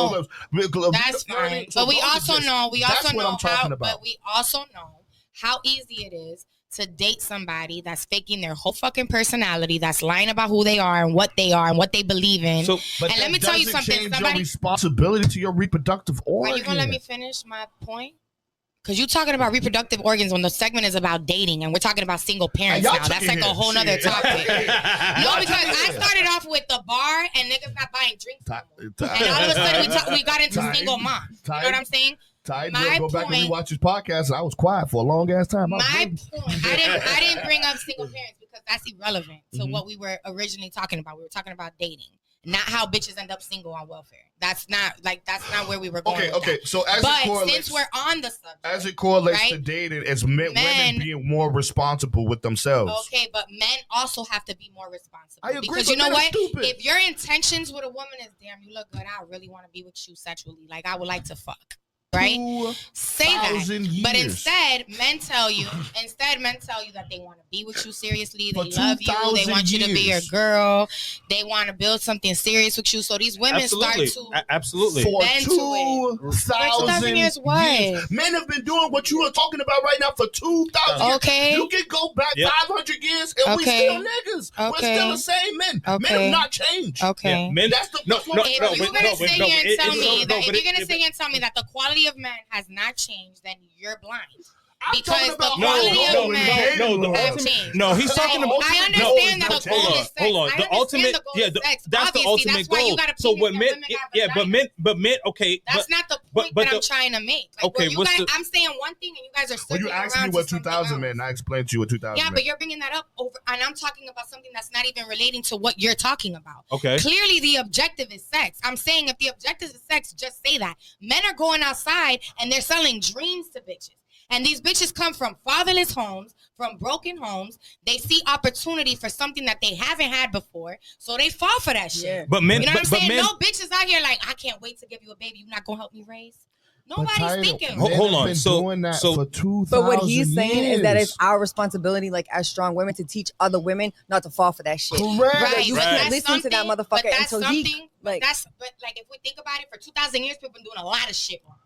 know what I fine. mean? So But we those also exist. know That's what I'm talking about. But we also know how easy it is to date somebody that's faking their whole fucking personality, that's lying about who they are and what they believe in. So, But and that let me tell you doesn't something. change Somebody, your responsibility to your reproductive organ. are you gonna let me finish my point? Because you're talking about reproductive organs when the segment is about dating, and we're talking about single parents y'all now. took That's it like a here. whole nother Shit. topic. No, Y'all because took it I here. started off with the bar and niggas not buying drinks. Ti- And all of a sudden we got into Tight. single moms. You know Tight. what I'm saying? Ty, My go back and point- rewatch his podcast. And I was quiet for a long ass time. My point, I didn't bring up single parents because that's irrelevant to what we were originally talking about. We were talking about dating, not how bitches end up single on welfare. That's not where we were going. Okay, with okay. that. So as But it correlates, since we're on the subject, as it correlates right? to dating, it's women Men- being more responsible with themselves. okay, but men also have to be more responsible. I agree, because but you know men are what? stupid. If your intentions with a woman is, damn, you look good, I really want to be with you sexually. Like I would like to fuck. Right? Say that. 2,000 But years. instead, men tell you that they want to be with you seriously. For They love you. They 2,000 want you to be your years. girl. They want to build something serious with you. So these women absolutely. start to Absolutely. For bend to it. 2,000 years, what? Men have been doing what you are talking about right now for 2,000 years. Okay. You can go back Yep. 500 years and we Okay. still niggas. We're Okay. still the same men. Men Okay. have not changed. okay. Yeah, men, That's the no, that's no, what- If no, you're but- gonna no, but- sit no, here but and it- tell it's- me no, that but if you're it- gonna it- sit here and tell me that the quality of men has not changed, then you're blind. I'm Because talking the about quality all of women men dating no, the love. have ultimate- changed. no, he's Like, talking about. I no, understand that the goal hold is on, sex. hold on. I The understand ultimate, the goal yeah, is sex. that's the Obviously, ultimate that's why goal. you got a So penis what and men, women got yeah, but vaginas. men, okay, That's not the point but that I'm the- trying to make. Like, okay, where you what's guys, the- I'm saying one thing and you guys are Well, circling you asked around me to what something 2,000 else. men. I explained to you what 2,000 Yeah, men. but you're bringing that up over, and I'm talking about something that's not even relating to what you're talking about. Okay. Clearly, the objective is sex. I'm saying if the objective is sex, just say that. Men are going outside and they're selling dreams to bitches. And these bitches come from fatherless homes, from broken homes. They see opportunity for something that they haven't had before, so they fall for that shit. Yeah. But men, You know what I'm but saying? men, No bitches out here like, I can't wait to give you a baby. You're not gonna help me raise. Nobody's Tyler, thinking. Hold- men hold have on. been So- doing that so- for 2,000 But what he's saying is that years. it's our responsibility, like as strong women, to teach other women not to fall for that shit. Correct. Right, You but can't that's listen to that something- motherfucker but that's until he, something- like- but if we think about it, for 2,000 years, people have been doing a lot of shit wrong.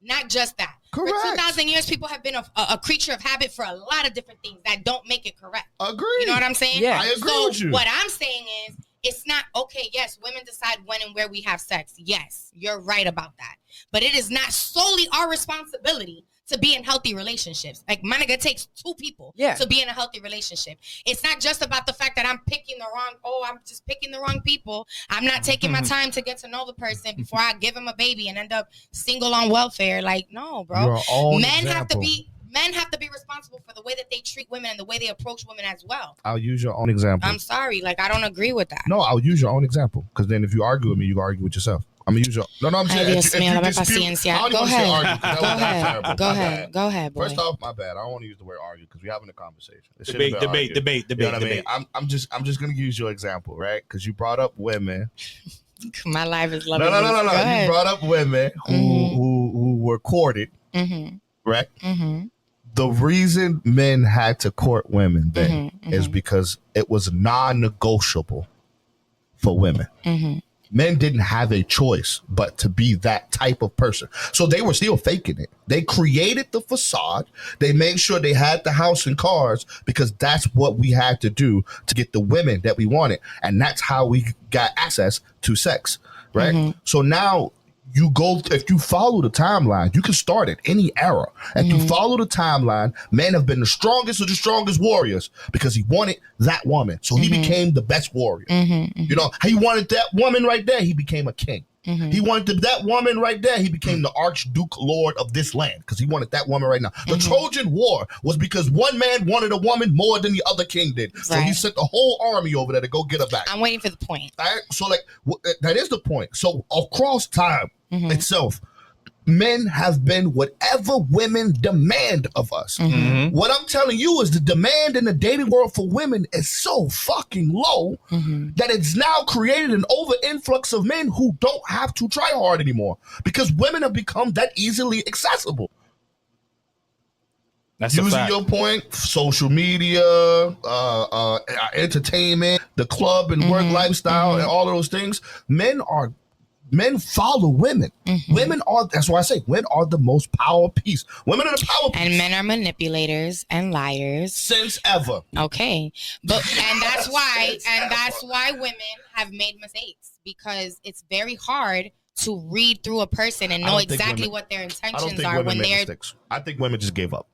Not just that. Correct. For 2,000 years, people have been a creature of habit for a lot of different things that don't make it correct. Agree. You know what I'm saying? Yeah. I agree So with you. what I'm saying is, it's not okay. Yes, women decide when and where we have sex. Yes, you're right about that. But it is not solely our responsibility to be in healthy relationships. Like, my nigga, it takes two people to be in a healthy relationship. It's not just about the fact that I'm just picking the wrong people. I'm not taking my time to get to know the person before I give him a baby and end up single on welfare. Like, no, bro. Your own Men have to example. be responsible for the way that they treat women and the way they approach women as well. I'll use your own example. I'm sorry, like, I don't agree with that. No, I'll use your own example. Because then if you argue with me, you can argue with yourself. I'm going to use your... No, I'm saying... Ay, Dios mío, dame paciencia. Go ahead. Go ahead, boy. First off, my bad. I don't want to use the word argue because we're having a conversation. It shouldn't debate, have been debate, argued. You know what I debate. mean? I'm just going to use your example, right? Because you brought up women. My life is lovely. No. Go You ahead. brought up women who were courted, Mm-hmm. right? Mm-hmm. The reason men had to court women then Mm-hmm. is because it was non-negotiable for women. Mm-hmm. men didn't have a choice but to be that type of person. So they were still faking it. They created the facade. They made sure they had the house and cars because that's what we had to do to get the women that we wanted. And that's how we got access to sex, right? Mm-hmm. So now you go, if you follow the timeline, you can start at any era. If you follow the timeline, men have been the strongest of the strongest warriors because he wanted that woman. So he became the best warrior. You know, he wanted that woman right there. He became a king. He wanted that woman right there. He became the Archduke Lord of this land because he wanted that woman right now. The Trojan War was because one man wanted a woman more than the other king did. So he sent the whole army over there to go get her back. I'm waiting for the point. All right? So like that is the point. So across time itself, men have been whatever women demand of us. What I'm telling you is the demand in the dating world for women is so fucking low that it's now created an over influx of men who don't have to try hard anymore because women have become that easily accessible. That's using your point, social media, entertainment, the club and work lifestyle, and all of those things. Men follow women. Women are, that's why I say, women are the most power piece. Women are the power piece. And men are manipulators and liars. Since ever. Okay. And that's why women have made mistakes because it's very hard to read through a person and know exactly what their intentions are when they're. Mistakes. I think women just gave up.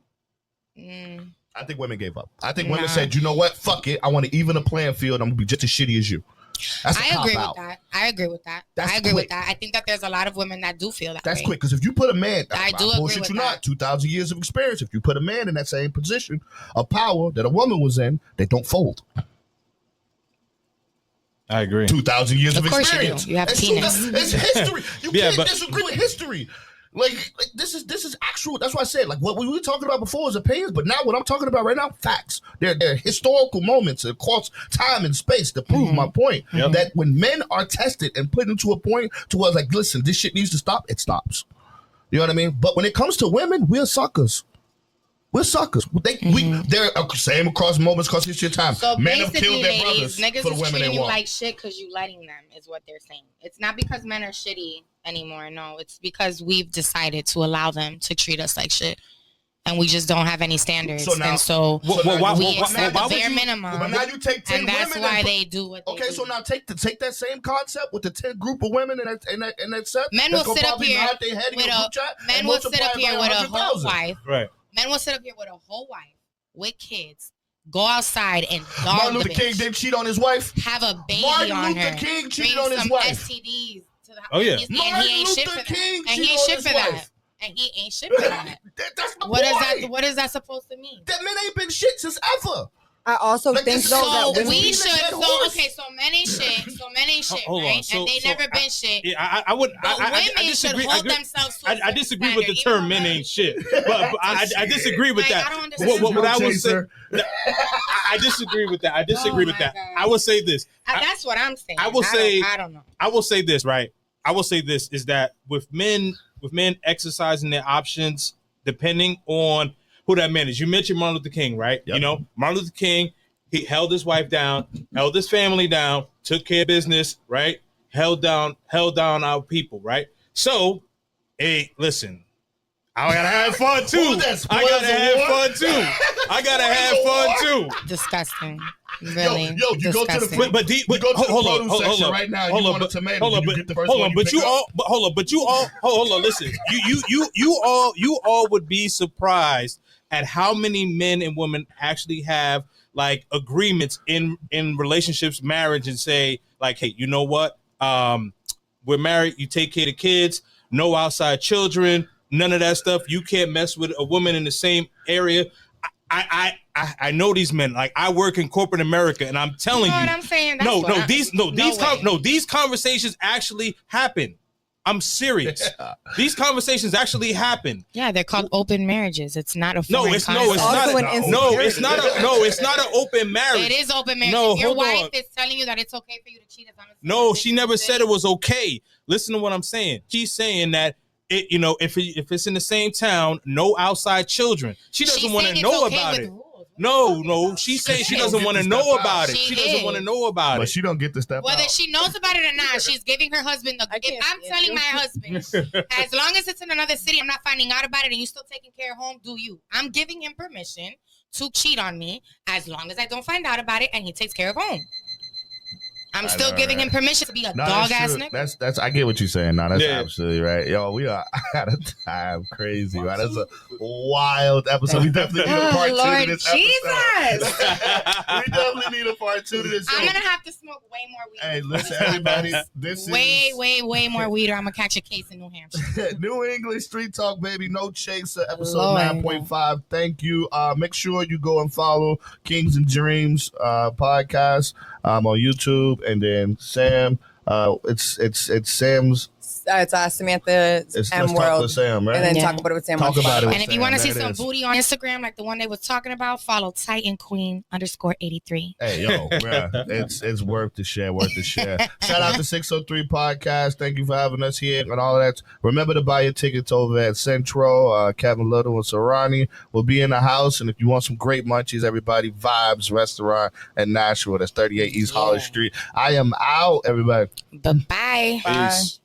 I think women gave up. I think women said, you know what? Fuck it. I want to even a playing field. I'm going to be just as shitty as you. I agree with that. I think that there's a lot of women that do feel that way. That's quick because if you put a man, I do agree with that. 2,000 years of experience. If you put a man in that same position of power that a woman was in, they don't fold. I agree. 2,000 years of Of course experience. you do. You have penis. It's history. You can't disagree with history. Like this is actual. That's why I said like what we were talking about before is opinions, but now what I'm talking about right now, facts. They're historical moments across time and space to prove my point. That when men are tested and put into a point to where like, listen, this shit needs to stop, it stops. You know what I mean? But when it comes to women, we're suckers. We're suckers. They're same across moments, across history of time. So men have killed their brothers niggas for the is women treating they you want. like shit because you letting them is what they're saying. It's not because men are shitty anymore. No, it's because we've decided to allow them to treat us like shit. And we just don't have any standards. So now, and so we accept the bare minimum. But now you take 10 and that's women why they do what they do. Okay, so now take that same concept with the 10 group of women in that set. Men will sit up here with a whole wife. Right. Men will sit up here with a whole wife, with kids, go outside and dog Martin Luther King didn't cheat on his wife. Have a baby Martin on Luther her. King cheated on his wife. STDs to the house. Oh, yeah. Martin Luther King and he ain't shit for that. And he ain't shit for that. That's my what point. What is that supposed to mean? That men ain't been shit since ever. I also think though that women we should. So men ain't shit. So men ain't shit, right? And they never been shit. Yeah, I would. Women disagree. should hold themselves to I disagree with the term "men ain't shit," but I disagree with that. I don't understand. What I would say, I disagree with that. I disagree with that. God. I will say this. That's what I'm saying. I will say. I don't know. I will say this, right? I will say this is that with men exercising their options, depending on who that man is. You mentioned Martin Luther King, right? Yep. You know, Martin Luther King. He held his wife down, held his family down, took care of business, right? Held down our people, right? So, hey, listen, I gotta have fun too. I gotta have fun too. Disgusting. Really? Yo, you go to the produce section right now. You want a tomato? You get the first one. But you all. Listen, you all would be surprised at how many men and women actually have like agreements in relationships, marriage, and say like, hey, you know what? We're married. You take care of the kids. No outside children. None of that stuff. You can't mess with a woman in the same area. I know these men. Like I work in corporate America, and I'm telling you. What I'm saying? These conversations actually happen. I'm serious. Yeah. These conversations actually happen. Yeah, they're called open marriages. It's not a foreign it's not an open marriage. It is open marriage. No, if your wife is telling you that it's okay for you to cheat, no, she never said it was okay. Listen to what I'm saying. She's saying that if it's in the same town, no outside children. She doesn't want to know about it. No. She's saying she doesn't want to know about it. She doesn't want to know about it. But she don't get to step Whether out. she knows about it or not, she's giving her husband if I'm telling my husband, as long as it's in another city, I'm not finding out about it and you still taking care of home, do you? I'm giving him permission to cheat on me as long as I don't find out about it and he takes care of home. I'm still giving him permission to be a dog ass nigga. That's I get what you're saying. No, that's absolutely right. Yo, we are out of time. Crazy, right? That's a wild episode. We definitely need a part 2 to this Jesus. episode. We definitely need a part 2 to this. I'm gonna have to smoke way more weed. Hey, listen, everybody. This is way more weed, or I'm gonna catch a case in New Hampshire. New England Street Talk, baby. No Chaser, episode 9.5. Thank you. Make sure you go and follow KingznDreamz podcast on YouTube. And then Sam, it's Sam's. It's Samantha's M World. Sam, right? And then talk about it with Sam. Talk about it with And if Sam, you want to see some booty on Instagram, like the one they was talking about, follow TitanQueen_83. Hey, yo, it's worth the share, Shout out to 603 Podcast. Thank you for having us here and all of that. Remember to buy your tickets over at Central. Kevin Little and Sarani will be in the house. And if you want some great munchies, everybody, Vibes Restaurant in Nashville. That's 38 East Hollis Street. I am out, everybody. Bye-bye. Peace.